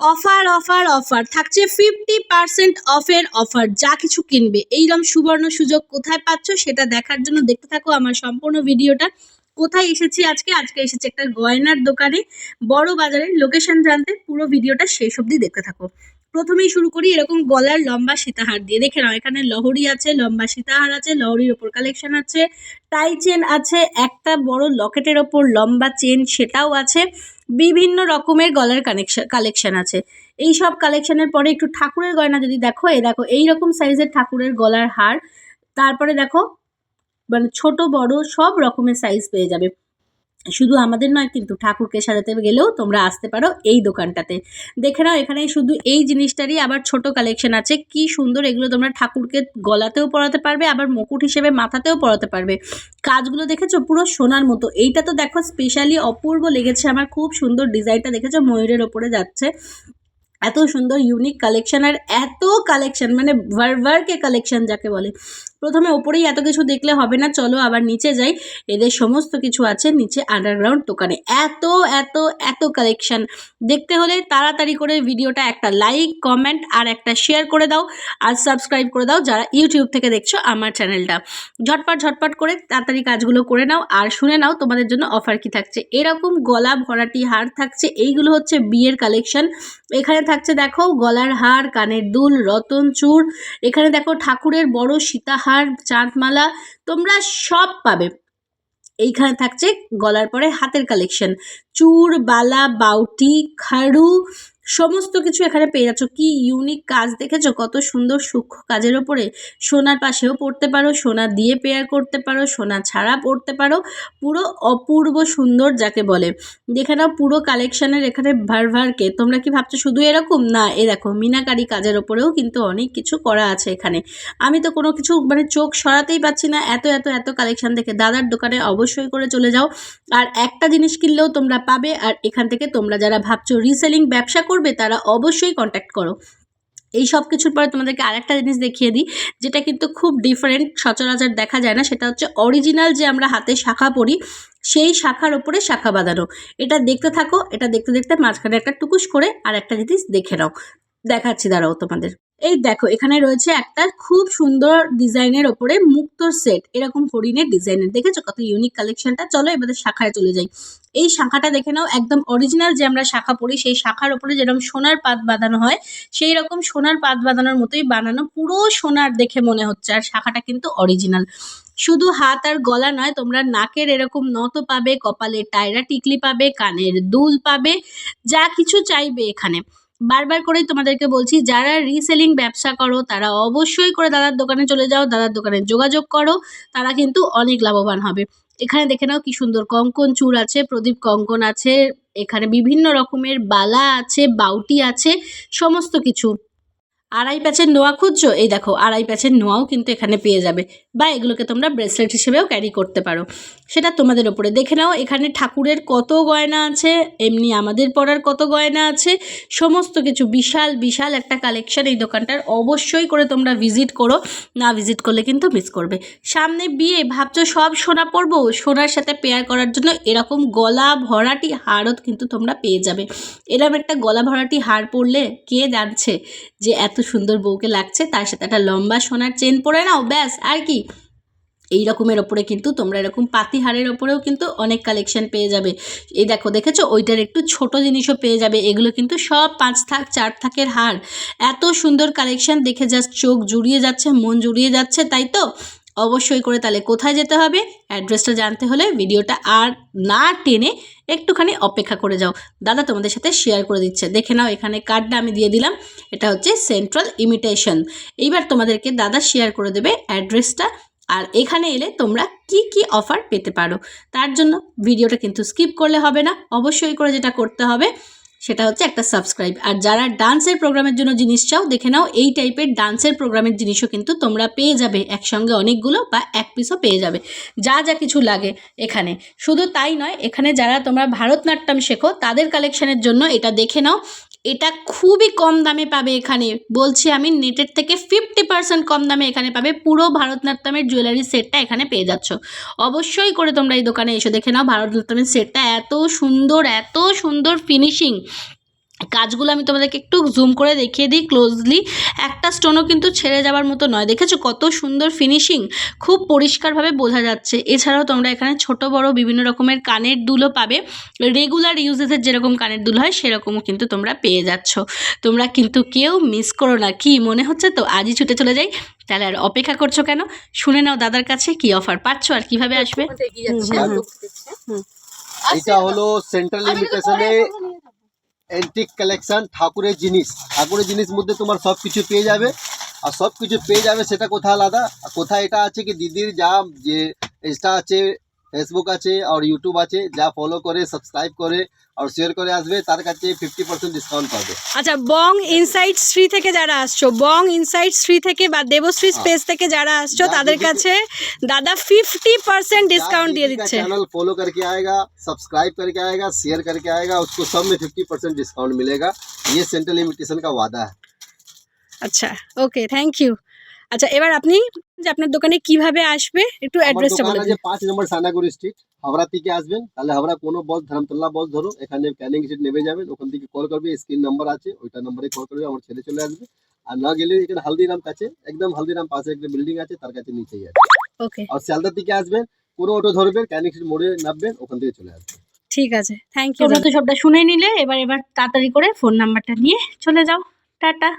Offer offer offer থাকছে 50% অফের offer. যা কিছু কিনবে এইরকম সুবর্ণ সুযোগ কোথায় পাচ্ছ সেটা দেখার জন্য দেখতে থাকো আমার সম্পূর্ণ ভিডিওটা। কোথায় এসেছি আজকে এসেছি একটা গয়নার দোকানে, বড় বাজারে। লোকেশন জানতে পুরো ভিডিওটা শেষ অবধি দেখতে থাকো। প্রথমেই শুরু করি এরকম গলার লম্বা সীতাহার দিয়ে। দেখে নাও, এখানে লহরি আছে, লম্বা সীতাহার আছে, লহরির ওপর কালেকশন আছে, টাই চেন আছে, একটা বড় লকেটের ওপর লম্বা চেন সেটাও আছে, বিভিন্ন রকমের গলার কালেকশন আছে। এই সব কালেকশনের পরে একটু ঠাকুরের গয়না যদি দেখো, দেখো এইরকম সাইজের ঠাকুরের গলার হার। তারপরে দেখো মানে ছোট বড় সব রকমের সাইজ পেয়ে যাবে। শুধু আমাদের নয় কিন্তু, ঠাকুরকে সাজাতে গেলেও তোমরা আসতে পারো এই দোকানটাতে। দেখে নাও, এখানে শুধু এই জিনিসটারই আবার ছোট কালেকশন আছে। কি সুন্দর! এগুলো তোমরা ঠাকুরকে গলাতেও পরাতে পারবে, আবার মুকুট হিসেবে মাথাতেও পরাতে পারবে। কাজগুলো দেখেছো পুরো সোনার মতো। এইটা তো দেখো স্পেশালি অপূর্ব লেগেছে আমার, খুব সুন্দর ডিজাইনটা দেখেছো, ময়ূরের ওপরে যাচ্ছে। এত সুন্দর ইউনিক কালেকশন, আর এত কালেকশন মানে ভারকে কালেকশন যাকে বলে। প্রথমে ওপরেই এত কিছু দেখলে হবে না, চলো আবার নিচে যাই। এদের সমস্ত কিছু আছে নিচে আন্ডারগ্রাউন্ড দোকানে। এত এত এত কালেকশন দেখতে হলে তাড়াতাড়ি করে ভিডিওটা একটা লাইক, কমেন্ট আর একটা শেয়ার করে দাও, আর সাবস্ক্রাইব করে দাও যারা ইউটিউব থেকে দেখছো আমার চ্যানেলটা। ঝটপট করে তাড়াতাড়ি কাজগুলো করে নাও আর শুনে নাও তোমাদের জন্য অফার কি থাকছে। এরকম গলা ভরাটি হার থাকছে, এইগুলো হচ্ছে বিয়ের কালেকশন। এখানে থাকছে দেখো গলার হার, কানের দুল, রতন চূড়। এখানে দেখো ঠাকুরের বড় সীতাহার, চাঁদমালা, তোমরা সব পাবে। এইখানে থাকছে গলার পরে হাতের কালেকশন, চূড়, বালা, বাউটি, খাড়ু, সমস্ত কিছু এখানে পেয়ে যাচ্ছ। কি ইউনিক কাজ দেখেছো, কত সুন্দর সূক্ষ্ম কাজের ওপরে। সোনার পাশেও পড়তে পারো, সোনা দিয়ে পেয়ার করতে পারো, সোনা ছাড়া পড়তে পারো। পুরো অপূর্ব সুন্দর যাকে বলে। দেখে নাও পুরো কালেকশনের এখানে ভারকে। তোমরা কি ভাবছো শুধু এরকম? না, এ দেখো মিনাকারি কাজের ওপরেও কিন্তু অনেক কিছু করা আছে এখানে। আমি তো কোনো কিছু মানে চোখ সরাতেই পাচ্ছি না, এত এত এত কালেকশন দেখে। দাদার দোকানে অবশ্যই করে চলে যাও, আর একটা জিনিস কিনলেও তোমরা পাবে। আর এখান থেকে তোমরা যারা ভাবছো রিসেলিং ব্যবসা করবে তারা অবশ্যই কন্ট্যাক্ট করো। এই সব কিছুর পরে তোমাদেরকে আরেকটা জিনিস দেখিয়ে দিই, যেটা কিন্তু খুব ডিফারেন্ট, সচরাচর দেখা যায় না। সেটা হচ্ছে অরিজিনাল যে আমরা হাতে শাখা পরি, সেই শাখার ওপরে শাখা বাঁধানো। এটা দেখতে থাকো, এটা দেখতে দেখতে মাঝখানে একটা টুকুস করে আর একটা জিনিস দেখে নাও। দেখাচ্ছি দাঁড়াও তোমাদের। এই দেখো, এখানে রয়েছে একটা খুব সুন্দর ডিজাইনের ওপরে মুক্তোর সেট, এরকম হরিণের ডিজাইনের। দেখেছো কত ইউনিক কালেকশনটা? চলো এবার শাখায় চলে যাই। এই শাখাটা দেখে নাও, একদম অরিজিনাল যে আমরা শাখা পরি সেই শাখার ওপরে যেরকম সোনার পাত বাঁধানো হয়, সেই রকম সোনার পাত বাঁধানোর মতোই বানানো, পুরো সোনার দেখে মনে হচ্ছে। আর শাখাটা কিন্তু অরিজিনাল। শুধু হাত আর গলা নয়, তোমরা নাকের এরকম নথও পাবে, কপালে টায়রা টিকলি পাবে, কানের দুল পাবে, যা কিছু চাইবে এখানে। বারবার করেই তোমাদেরকে বলছি, যারা রিসেলিং ব্যবসা করো তারা অবশ্যই করে দাদার দোকানে চলে যাও, দাদার দোকানে যোগাযোগ করো, তারা কিন্তু অনেক লাভবান হবে। এখানে দেখে নাও কি সুন্দর কঙ্কন চূড় আছে, প্রদীপ কঙ্কন আছে, এখানে বিভিন্ন রকমের বালা আছে, বাউটি আছে, সমস্ত কিছু। আড়াই প্যাচের নোয়া খুঁজছো? এই দেখো আড়াই প্যাচের নোয়াও কিন্তু এখানে পেয়ে যাবে, বা এগুলোকে তোমরা ব্রেসলেট হিসেবেও ক্যারি করতে পারো, সেটা তোমাদের ওপরে। দেখে নাও এখানে ঠাকুরের কত গয়না আছে, এমনি আমাদের পরার কত গয়না আছে, সমস্ত কিছু। বিশাল বিশাল একটা কালেকশন এই দোকানটার। অবশ্যই করে তোমরা ভিজিট করো, না ভিজিট করলে কিন্তু মিস করবে। সামনে বিয়ে, ভাবছো সব সোনা পরবো, সোনার সাথে পেয়ার করার জন্য এরকম গলা ভরাটি হারও কিন্তু তোমরা পেয়ে যাবে। এরকম একটা গলা ভরাটি হার পরলে কে জানছে যে এত সুন্দর বউকে লাগছে, তার সাথে একটা লম্বা সোনার চেন পরে নাও, ব্যাস। আর কি, এই রকমের ওপরে কিন্তু তোমরা এরকম পাতিহারের ওপরেও কিন্তু অনেক কালেকশন পেয়ে যাবে। এই দেখো, দেখেছো ওইটার একটু ছোট জিনিসও পেয়ে যাবে। এগুলো কিন্তু সব 5 থাক 4 থাকের হার। এত সুন্দর কালেকশন দেখে জাস্ট চোখ জুড়িয়ে যাচ্ছে, মন জুড়িয়ে যাচ্ছে, তাই তো? অবশ্যই করে তাহলে কোথায় যেতে হবে, অ্যাড্রেসটা জানতে হলে ভিডিওটা আর না টেনে একটুখানি অপেক্ষা করে যাও, দাদা তোমাদের সাথে শেয়ার করে দিচ্ছে। দেখে নাও, এখানে কার্ডটা আমি দিয়ে দিলাম, এটা হচ্ছে সেন্ট্রাল ইমিটেশন। এইবার তোমাদেরকে দাদা শেয়ার করে দেবে অ্যাড্রেসটা, আর এখানে এলে তোমরা কি কি অফার পেতে পারো। তার জন্য ভিডিওটা কিন্তু স্কিপ করলে হবে না, অবশ্যই করে যেটা করতে হবে সেটা হচ্ছে একটা সাবস্ক্রাইব। আর যারা ডান্সের প্রোগ্রামের জন্য জিনিস চাও, দেখে নাও এই টাইপের ডান্সের প্রোগ্রামের জিনিসও কিন্তু তোমরা পেয়ে যাবে, একসঙ্গে অনেকগুলো বা এক পিসও পেয়ে যাবে, যা যা কিছু লাগে এখানে। শুধু তাই নয়, এখানে যারা তোমরা ভারতনাট্যম শেখো তাদের কালেকশনের জন্য এটা দেখে নাও। এটা খুবই কম দামে পাবে এখানে, বলছি আমি, নেটের থেকে 50% কম দামে এখানে পাবে। পুরো ভারতনাট্যমের জুয়েলারি সেটটা এখানে পেয়ে যাচ্ছ। অবশ্যই করে তোমরা এই দোকানে এসে দেখে নাও ভারতনাট্যমের সেটটা। এত সুন্দর ফিনিশিং, কাজগুলো আমি তোমাদেরকে একটু জুম করে দেখিয়ে দিই ক্লোজলি। একটা স্টোনও কিন্তু ছেড়ে যাওয়ার মতো নয়। দেখেছো কত সুন্দর ফিনিশিং, খুব পরিষ্কারভাবে বোঝা যাচ্ছে। এছাড়াও তোমরা এখানে ছোট বড় বিভিন্ন রকমের কানের দুলও পাবে। রেগুলার ইউজেসের যেরকম কানের দুল হয় সেরকমও কিন্তু তোমরা পেয়ে যাচ্ছ। তোমরা কিন্তু কেউ মিস করো না। কি মনে হচ্ছে তো আজই ছুটে চলে যাই? তাহলে আর অপেক্ষা করছো কেন? শুনে নাও দাদার কাছে কি অফার পাচ্ছ আর কিভাবে আসবে। এটা হলো সেন্ট্রাল লিমিটেশনে এন্টিক কালেকশন ঠাকুরের জিনিস মধ্যে তোমার সব কিছু পেয়ে যাবে। আর সব কিছু পেয়ে যাবে সেটা কোথায় আলাদা, কোথায় এটা আছে কি দিদির যা যে ইনস্টা আছে, ফেসবুক আছে আর ইউটিউব আছে, যা ফলো করে সাবস্ক্রাইব করে আর শেয়ার করে আসবে তার কাছে 50% ডিসকাউন্ট পাবে। আচ্ছা, বং ইনসাইট শ্রী থেকে যারা আসছো, বং ইনসাইট শ্রী থেকে বা দেবশ্রী স্পেস থেকে যারা আসছো তাদের কাছে দাদা 50% डिस्काउंट दिए दिच्छे। चैनल फॉलो करके आएगा, सब्सक्राइब करके आएगा, शेयर करके आएगा, उसको सब में 50% डिस्काउंट मिलेगा। ये सेंट्रल लिमिटेशन का वादा है। আচ্ছা, ওকে, থ্যাংক ইউ। আচ্ছা, এবার আপনি যে আপনার দোকানে কিভাবে আসবে একটু অ্যাড্রেসটা বলে দিন। 5 নম্বর সানাগুড়ি স্ট্রিট, হাওড়া থেকে আসবেন তাহলে হাওড়া কোনো বস ধর্মতলা বস ধরো, এখানে ক্যানিং স্ট্রিট নেমে যাবেন, ওখান থেকে কল করবে, স্ক্রিন নাম্বার আছে ওইটা নম্বরে কল করবে, আমার ছেলে চলে আসবে। আর না গেলে এখানে হালদিরাম কাছে, একদম হালদিরাম পাশে একটা বিল্ডিং আছে তার কাছে নিচেই আছে। ওকে, আর শিয়ালদা থেকে আসবেন কোনো অটো ধরবেন, ক্যানিং স্ট্রিট মোড়ে নামবেন, ওখান থেকে চলে আসবেন। ঠিক আছে, থ্যাংক ইউ। তোমরা তো সবটা শুনে নিলে, এবার তাড়াতাড়ি করে ফোন নাম্বারটা নিয়ে চলে যাও। টাটা।